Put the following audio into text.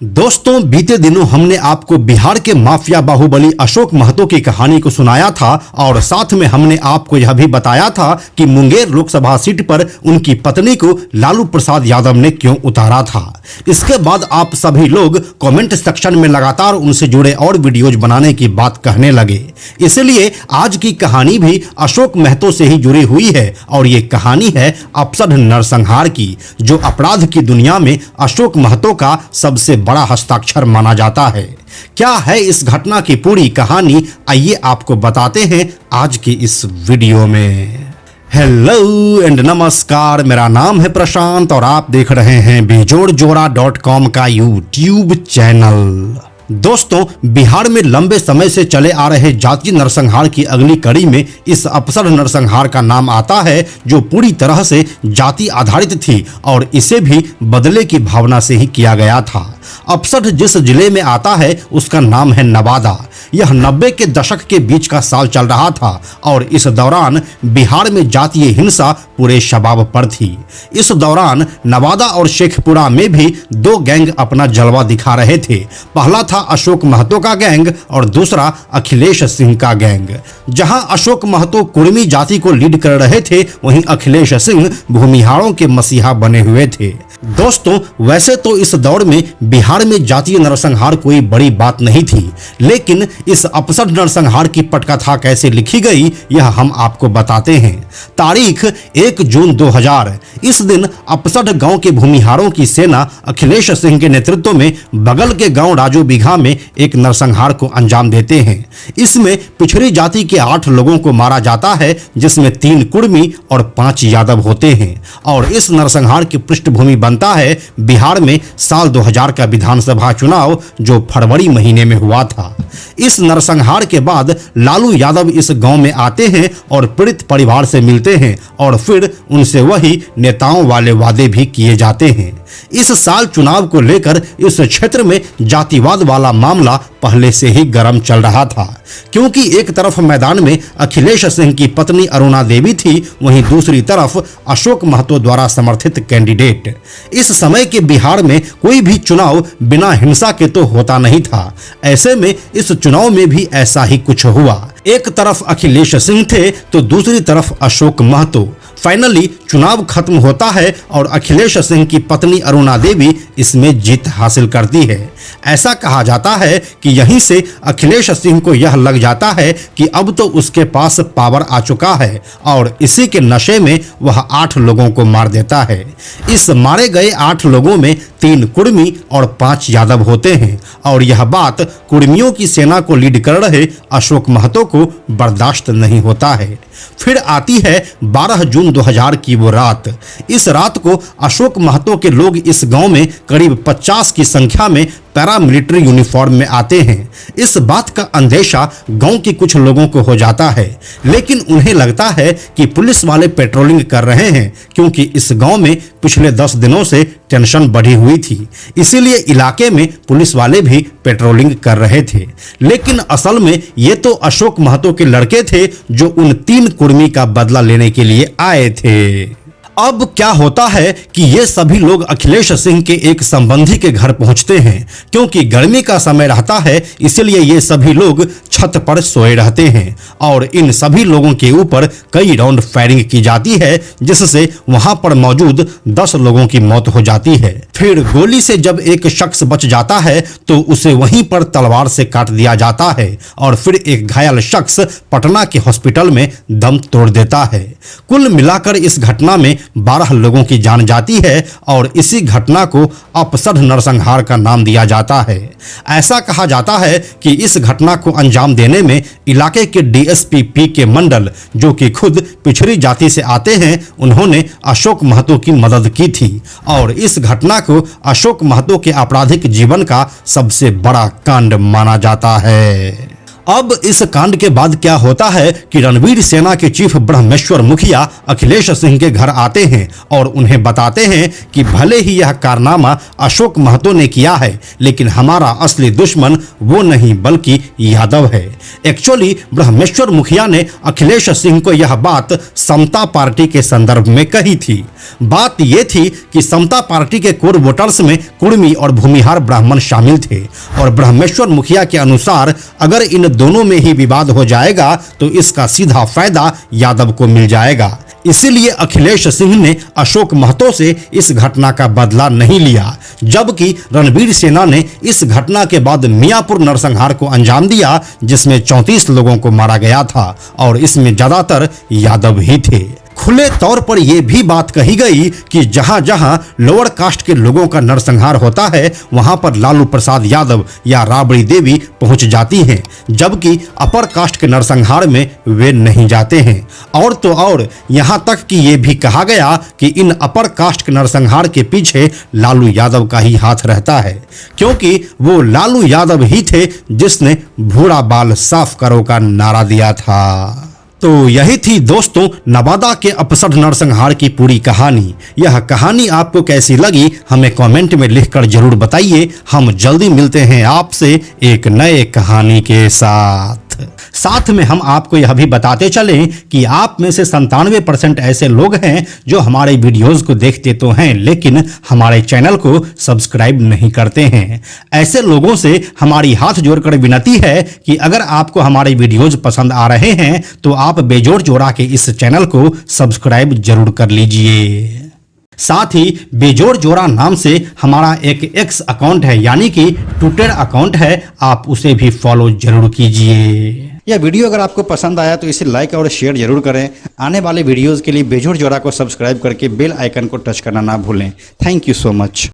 दोस्तों, बीते दिनों हमने आपको बिहार के माफिया बाहुबली अशोक महतो की कहानी को सुनाया था और साथ में हमने आपको यह भी बताया था कि मुंगेर लोकसभा सीट पर उनकी पत्नी को लालू प्रसाद यादव ने क्यों उतारा था। इसके बाद आप सभी लोग कमेंट सेक्शन में लगातार उनसे जुड़े और वीडियोज बनाने की बात कहने लगे। इसलिए आज की कहानी भी अशोक महतो से ही जुड़ी हुई है और ये कहानी है अपसढ़ नरसंहार की, जो अपराध की दुनिया में अशोक महतो का सबसे बड़ा हस्ताक्षर माना जाता है। क्या है इस घटना की पूरी कहानी, आइए आपको बताते हैं आज की इस वीडियो में। हेलो एंड नमस्कार, मेरा नाम है प्रशांत और आप देख रहे हैं बेजोड़जोड़ा.com का यूट्यूब चैनल। दोस्तों, बिहार में लंबे समय से चले आ रहे जातीय नरसंहार की अगली कड़ी में इस अपसढ़ नरसंहार का नाम आता है, जो पूरी तरह से जाति आधारित थी और इसे भी बदले की भावना से ही किया गया था। अपसढ़ जिस जिले में आता है उसका नाम है नवादा। यह 90 के दशक के बीच का साल चल रहा था और इस दौरान बिहार में जातीय हिंसा पूरे शबाब पर थी। इस दौरान नवादा और शेखपुरा में भी दो गैंग अपना जलवा दिखा रहे थे। पहला था अशोक महतो का गैंग और दूसरा अखिलेश सिंह का गैंग। जहां अशोक महतो कुर्मी जाति को लीड कर रहे थे, वहीं अखिलेश सिंह भूमिहारों के मसीहा बने हुए थे। दोस्तों, वैसे तो इस दौर में बिहार में जातीय नरसंहार कोई बड़ी बात नहीं थी, लेकिन इस अपसढ़ नरसंहार की पटकथा कैसे लिखी गई यह हम आपको बताते हैं। तारीख 1 जून 2000। इस दिन अपसढ़ गांव के भूमिहारों की सेना अखिलेश सिंह के नेतृत्व में बगल के गांव राजू बिघा में एक नरसंहार को अंजाम देते हैं। इसमें पिछड़ी जाति के 8 लोगों को मारा जाता है, जिसमें 3 कुर्मी और 5 यादव होते हैं। और इस नरसंहार की पृष्ठभूमि बनता है बिहार में साल 2000 का विधानसभा चुनाव, जो फरवरी महीने में हुआ था। इस नरसंहार के बाद लालू यादव इस गांव में आते हैं और पीड़ित परिवार से मिलते हैं और फिर उनसे वही नेताओं वाले वादे भी किए जाते हैं। इस साल चुनाव को लेकर इस क्षेत्र में जातिवाद वाला मामला पहले से ही गर्म चल रहा था, क्योंकि एक तरफ मैदान में अखिलेश सिंह की पत्नी अरुणा देवी थी, वहीं दूसरी तरफ अशोक महतो द्वारा समर्थित कैंडिडेट। इस समय के बिहार में कोई भी चुनाव बिना हिंसा के तो होता नहीं था। ऐसे में इस चुनाव में भी ऐसा ही कुछ हुआ। एक तरफ अखिलेश सिंह थे तो दूसरी तरफ अशोक महतो। फाइनली चुनाव खत्म होता है और अखिलेश सिंह की पत्नी अरुणा देवी इसमें जीत हासिल करती है। ऐसा कहा जाता है कि यहीं से अखिलेश सिंह को यह लग जाता है कि अब तो उसके पास पावर आ चुका है और इसी के नशे में वह 8 लोगों को मार देता है। इस मारे गए 8 लोगों में 3 कुर्मी और 5 यादव होते हैं और यह बात कुर्मियों की सेना को लीड कर रहे अशोक महतो को बर्दाश्त नहीं होता है। फिर आती है 12 जून 2000 की वो रात। इस रात को अशोक महतो के लोग इस गांव में करीब 50 की संख्या में पैरामिलिट्री यूनिफॉर्म में आते हैं। इस बात का अंदेशा गांव के कुछ लोगों को हो जाता है, लेकिन उन्हें लगता है कि पुलिस वाले पेट्रोलिंग कर रहे हैं, क्योंकि इस गांव में पिछले 10 दिनों से टेंशन बढ़ी हुई थी। इसीलिए इलाके में पुलिस वाले भी पेट्रोलिंग कर रहे थे। लेकिन असल में ये तो अशोक महतो के लड़के थे, जो उन 3 कुर्मी का बदला लेने के लिए आए थे। अब क्या होता है कि ये सभी लोग अखिलेश सिंह के एक संबंधी के घर पहुंचते हैं। क्योंकि गर्मी का समय रहता है, इसलिए ये सभी लोग छत पर सोए रहते हैं और इन सभी लोगों के ऊपर कई राउंड फायरिंग की जाती है, जिससे वहां पर मौजूद 10 लोगों की मौत हो जाती है। फिर गोली से जब एक शख्स बच जाता है तो उसे वहीं पर तलवार से काट दिया जाता है और फिर एक घायल शख्स पटना के हॉस्पिटल में दम तोड़ देता है। कुल मिलाकर इस घटना में 12 लोगों की जान जाती है और इसी घटना को अपसढ़ नरसंहार का नाम दिया जाता है। ऐसा कहा जाता है कि इस घटना को अंजाम देने में इलाके के डीएसपी पी.के. मंडल, जो कि खुद पिछड़ी जाति से आते हैं, उन्होंने अशोक महतो की मदद की थी और इस घटना को अशोक महतो के आपराधिक जीवन का सबसे बड़ा कांड माना जाता है। अब इस कांड के बाद क्या होता है कि रणवीर सेना के चीफ ब्रह्मेश्वर मुखिया अखिलेश सिंह के घर आते हैं और उन्हें बताते हैं कि भले ही यह कारनामा अशोक महतो ने किया है, लेकिन हमारा असली दुश्मन वो नहीं बल्कि यादव है। एक्चुअली ब्रह्मेश्वर मुखिया ने अखिलेश सिंह को यह बात समता पार्टी के संदर्भ में कही थी। बात यह थी कि समता पार्टी के कोर वोटर्स में कुर्मी और भूमिहार ब्राह्मण शामिल थे और ब्रह्मेश्वर मुखिया के अनुसार अगर इन दोनों में ही विवाद हो जाएगा तो इसका सीधा फायदा यादव को मिल जाएगा। इसीलिए अखिलेश सिंह ने अशोक महतो से इस घटना का बदला नहीं लिया, जबकि रणवीर सेना ने इस घटना के बाद मियापुर नरसंहार को अंजाम दिया, जिसमें 34 लोगों को मारा गया था और इसमें ज्यादातर यादव ही थे। खुले तौर पर यह भी बात कही गई कि जहां जहां लोअर कास्ट के लोगों का नरसंहार होता है वहां पर लालू प्रसाद यादव या राबड़ी देवी पहुंच जाती हैं, जबकि अपर कास्ट के नरसंहार में वे नहीं जाते हैं। और तो और यहां तक कि यह भी कहा गया कि इन अपर कास्ट के नरसंहार के पीछे लालू यादव का ही हाथ रहता है, क्योंकि वो लालू यादव ही थे जिसने भूरा बाल साफ करो का नारा दिया था। तो यही थी दोस्तों नवादा के अपसठ नरसंहार की पूरी कहानी। यह कहानी आपको कैसी लगी हमें कमेंट में लिखकर जरूर बताइए। हम जल्दी मिलते हैं आपसे एक नए कहानी के साथ में हम आपको यह भी बताते चलें कि आप में से 97% ऐसे लोग हैं जो हमारे वीडियोस को देखते तो हैं लेकिन हमारे चैनल को सब्सक्राइब नहीं करते हैं। ऐसे लोगों से हमारी हाथ जोड़कर विनती है कि अगर आपको हमारे वीडियोस पसंद आ रहे हैं तो आप बेजोड़ जोड़ा के इस चैनल को सब्सक्राइब जरूर कर लीजिए। साथ ही बेजोड़ जोड़ा नाम से हमारा एक एक्स अकाउंट है, यानी कि ट्विटर अकाउंट है, आप उसे भी फॉलो जरूर कीजिए। यह वीडियो अगर आपको पसंद आया तो इसे लाइक और शेयर जरूर करें। आने वाले वीडियोस के लिए बेजोड़ जोड़ा को सब्सक्राइब करके बेल आइकन को टच करना ना भूलें। Thank you so much.